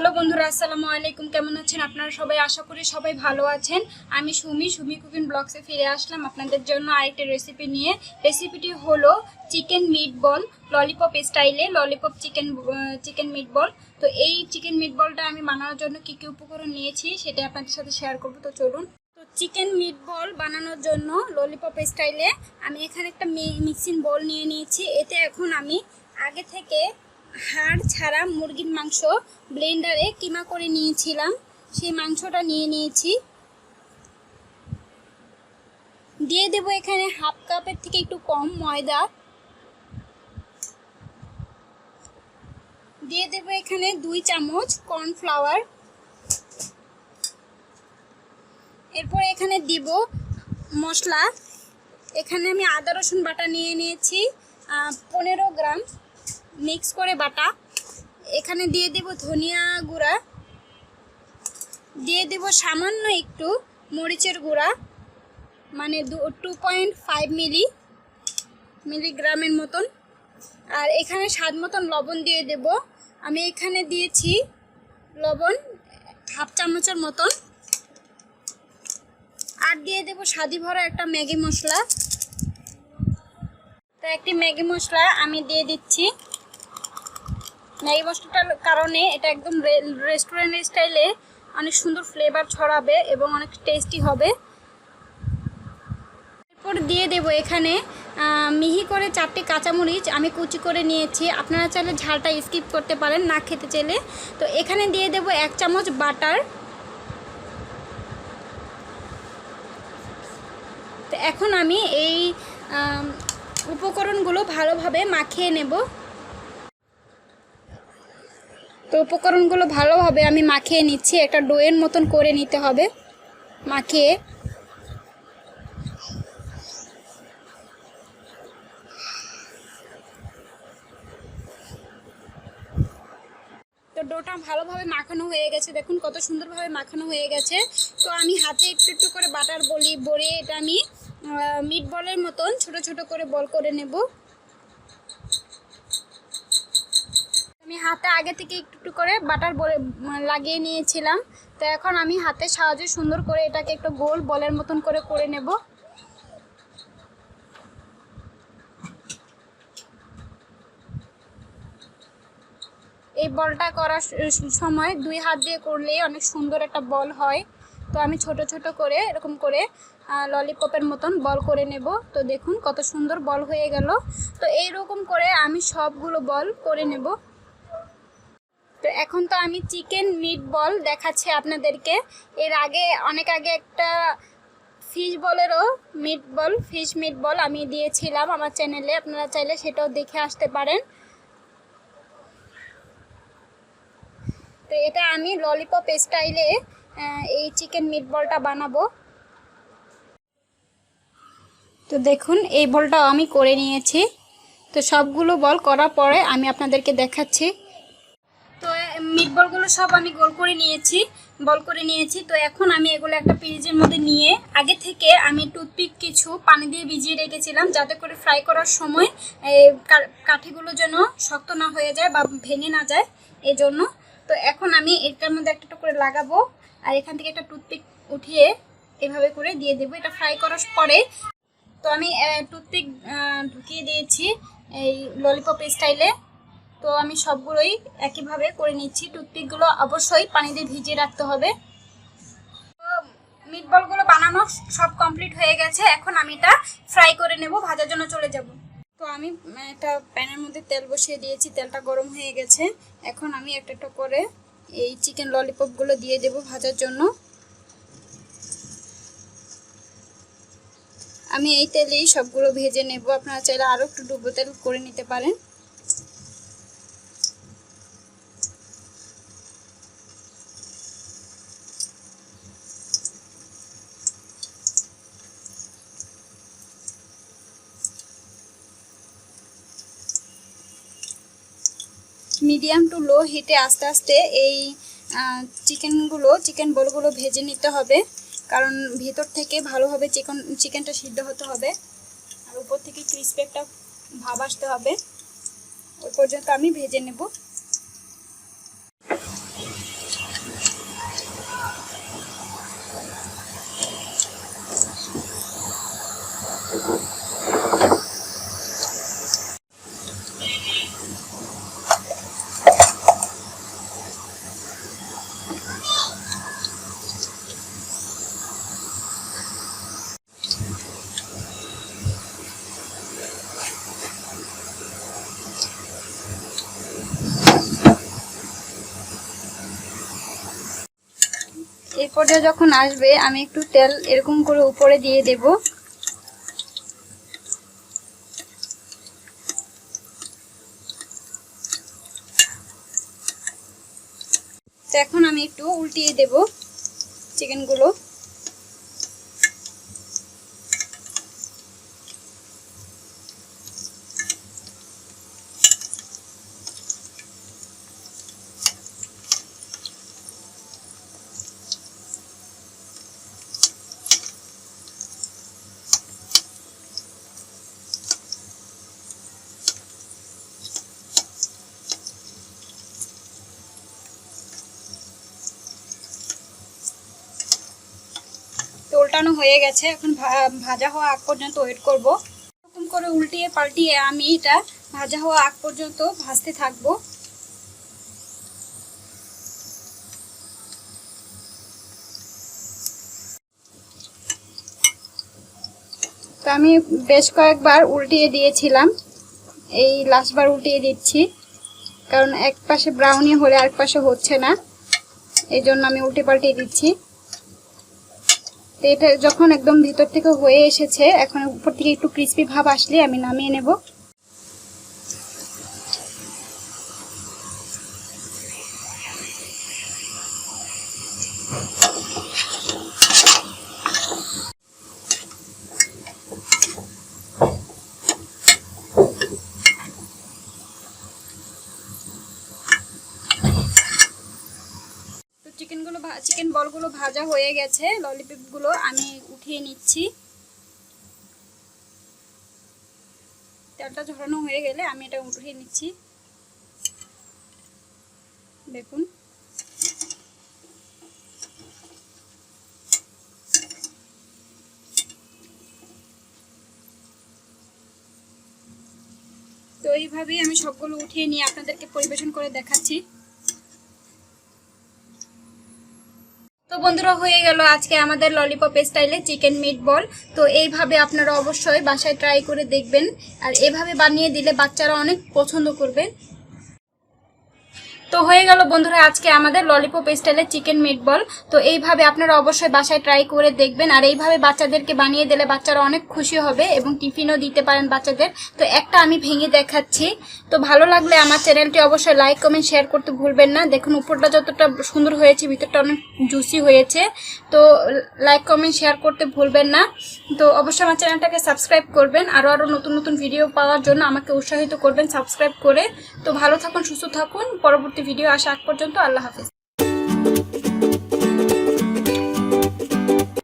Hello বন্ধুরা, আসসালামু আলাইকুম। কেমন আছেন আপনারা সবাই? আশা করি সবাই ভালো আছেন। আমি সুমি কুকিং ব্লগসে ফিরে আসলাম আপনাদের জন্য আরেকটা রেসিপি নিয়ে। রেসিপিটি হলো চিকেন মিটবল, ললিপপ স্টাইলে ললিপপ চিকেন মিটবল। তো এই চিকেন মিটবলটা আমি বানানোর জন্য কী কী উপকরণ নিয়েছি সেটা আপনাদের সাথে শেয়ার করবো। তো চলুন। তো চিকেন মিটবল বানানোর জন্য ললিপপ স্টাইলে আমি এখানে একটা মিক্সিং বোল নিয়ে নিয়েছি। এতে এখন আমি আগে থেকে হাড় ছাড়া মুরগির মাংস ব্লেন্ডারে কিমা করে নিয়েছিলাম, সেই মাংসটা নিয়ে নিয়েছি। দিয়ে দেব এখানে হাফ কাপের থেকে একটু কম ময়দা। দিয়ে দেব এখানে 2 চামচ কর্নফ্লাওয়ার। এরপর এখানে দিব মশলা। এখানে আমি আদা রসুন বাটা নিয়ে নিয়েছি 15 গ্রাম মিক্স করে বাটা। এখানে দিয়ে দেব ধনিয়া গুঁড়া, দিয়ে দেব সামান্য একটু মরিচের গুঁড়া, মানে 2.5 মিলিগ্রামের মতন। আর এখানে স্বাদ মতন লবণ দিয়ে দেব। আমি এখানে দিয়েছি লবণ হাফ চামচের মতন। আর দিয়ে দেব স্বাদি ভরা একটা ম্যাগি মশলা। তো একটি ম্যাগি মশলা আমি দিয়ে দিচ্ছি। ম্যাগি মশলাটার কারণে এটা একদম রেস্টুরেন্ট স্টাইলে অনেক সুন্দর ফ্লেভার ছড়াবে এবং অনেক টেস্টি হবে। এরপর দিয়ে দেব এখানে মিহি করে 4টি কাঁচামরিচ আমি কুচি করে নিয়েছি। আপনারা চাইলে ঝালটা স্কিপ করতে পারেন না খেতে চাইলে। তো এখানে দিয়ে দেব 1 চামচ বাটার। তো এখন আমি এই উপকরণগুলো ভালোভাবে মাখিয়ে নেব। তো উপকরণগুলো ভালোভাবে আমি মাখিয়ে নিচ্ছি। একটা ডোয়ের মতন করে নিতে হবে মাখিয়ে। তো ডোটা ভালোভাবে মাখানো হয়ে গেছে, দেখুন কত সুন্দরভাবে মাখানো হয়ে গেছে। তো আমি হাতে একটু একটু করে বাটার বড়িয়ে এটা আমি মিট বলের মতন ছোট ছোট করে বল করে নেব। আমি হাতে আগে থেকে একটু একটু করে বাটার লাগিয়ে নিয়েছিলাম। তো এখন আমি হাতের সাহায্যে সুন্দর করে এটাকে একটু গোল বলের মতন করে নেব। এই বলটা করার সময় 2 হাত দিয়ে করলে অনেক সুন্দর একটা বল হয়। তো আমি ছোট ছোট করে এরকম করে ললিপপের মতন বল করে নেব। তো দেখুন কত সুন্দর বল হয়ে গেল। তো এইরকম করে আমি সবগুলো বল করে নেব। তো এখন তো আমি চিকেন মিট বল দেখাচ্ছি আপনাদেরকে। এর আগে অনেক আগে একটা ফিশ বলেরও ফিশ মিট বল আমি দিয়েছিলাম আমার চ্যানেলে, আপনারা চাইলে সেটাও দেখে আসতে পারেন। তো এটা আমি ললিপপ স্টাইলে এই চিকেন মিট বলটা বানাবো। তো দেখুন এই বলটাও আমি করে নিয়েছি। তো সবগুলো বল করার পরে আমি আপনাদেরকে দেখাচ্ছি। তো মিট বলগুলো সব আমি বল করে নিয়েছি। তো এখন আমি এগুলো একটা পিরিজের মধ্যে নিয়ে আগে থেকে আমি টুথপিক কিছু পানি দিয়ে ভিজিয়ে রেখেছিলাম, যাতে করে ফ্রাই করার সময় কাঠিগুলো যেন শক্ত না হয়ে যায় বা ভেঙে না যায় এই জন্য। তো এখন আমি এটার মধ্যে একটা করে লাগাবো আর এখান থেকে একটা টুথপিক উঠিয়ে এভাবে করে দিয়ে দেবো এটা ফ্রাই করার পরে। তো আমি টুথপিক ঢুকিয়ে দিয়েছি এই ললিপপ স্টাইলে। তো আমি সবগুলোই একইভাবে করে নিচ্ছি। টুথপিকগুলো অবশ্যই পানি দিয়ে ভিজিয়ে রাখতে হবে। তো মিটবলগুলো বানানো সব কমপ্লিট হয়ে গেছে। এখন আমি এটা ফ্রাই করে নেব, ভাজার জন্য চলে যাব। তো আমি একটা প্যানের মধ্যে তেল বসিয়ে দিয়েছি, তেলটা গরম হয়ে গেছে। এখন আমি একটা একটা করে এই চিকেন ললিপপগুলো দিয়ে দেব ভাজার জন্য। আমি এই তেলেই সবগুলো ভেজে নেব, আপনারা চাইলে আরও একটু ডুবো তেল করে নিতে পারেন। মিডিয়াম টু লো হিটে আস্তে আস্তে এই চিকেন বলগুলো ভেজে নিতে হবে, কারণ ভিতর থেকে ভালোভাবে চিকেনটা সিদ্ধ হতে হবে আর উপর থেকে ক্রিসপি একটা ভাব আসতে হবে। ওই পর্যন্ত আমি ভেজে নেব। এই পর্যায়ে যখন আসবে আমি একটু তেল এরকম করে উপরে দিয়ে দেব। তো এখন আমি একটু উল্টিয়ে দেব চিকেনগুলো। তো উল্টানো হয়ে গেছে, এখন ভাজা হওয়া আগ পর্যন্ত ওয়েট করব। এরকম করে উল্টিয়ে পাল্টিয়ে আমি এটা ভাজা হওয়া আগ পর্যন্ত ভাজতে থাকবো। তো আমি বেশ কয়েকবার উল্টিয়ে দিয়েছিলাম, এই লাস্টবার উল্টিয়ে দিচ্ছি, কারণ এক পাশে ব্রাউনি হলে আরেক পাশে হচ্ছে না, এই জন্য আমি উল্টে পাল্টিয়ে দিচ্ছি। তো এটা যখন একদম ভিতর থেকে হয়ে এসেছে, এখন উপর থেকে একটু ক্রিস্পি ভাব আসলে আমি নামিয়ে নেব। চিকেন বলগুলো ভাজা হয়ে গেছে, ললিপপগুলো আমি উঠিয়ে নিচ্ছি। তেলটা ঝরানো হয়ে গেলে আমি এটা উঠিয়ে নিচ্ছি। দেখুন তো এইভাবেই আমি সবগুলো উঠিয়ে নিয়ে আপনাদেরকে পরিবেশন করে দেখাচ্ছি। তো বন্ধুরা, হয়ে গেল আজকে আমাদের ললিপপ স্টাইলে চিকেন মিট বল। তো এইভাবে আপনারা অবশ্যই বাসায় ট্রাই করে দেখবেন, আর এভাবে বানিয়ে দিলে বাচ্চারা অনেক পছন্দ করবে। তো হয়ে গেল বন্ধুরা আজকে আমাদের ললিপপ স্টাইলে চিকেন মিট বল। তো এইভাবে আপনারা অবশ্যই বাসায় ট্রাই করে দেখবেন, আর এইভাবে বাচ্চাদেরকে বানিয়ে দিলে বাচ্চারা অনেক খুশি হবে এবং টিফিনও দিতে পারেন বাচ্চাদের। তো একটা আমি ভেঙে দেখাচ্ছি। তো ভালো লাগলে আমার চ্যানেলটি অবশ্যই লাইক কমেন্ট শেয়ার করতে ভুলবেন না। দেখুন উপরটা যতটা সুন্দর হয়েছে, ভিতরটা অনেক জুসি হয়েছে। তো লাইক কমেন্ট শেয়ার করতে ভুলবেন না। তো অবশ্যই আমার চ্যানেলটাকে সাবস্ক্রাইব করবেন, আরও নতুন নতুন ভিডিও পাওয়ার জন্য আমাকে উৎসাহিত করবেন সাবস্ক্রাইব করে। তো ভালো থাকুন, সুস্থ থাকুন, পরবর্তী ভিডিও আসা আগ পর্যন্ত আল্লাহ হাফেজ।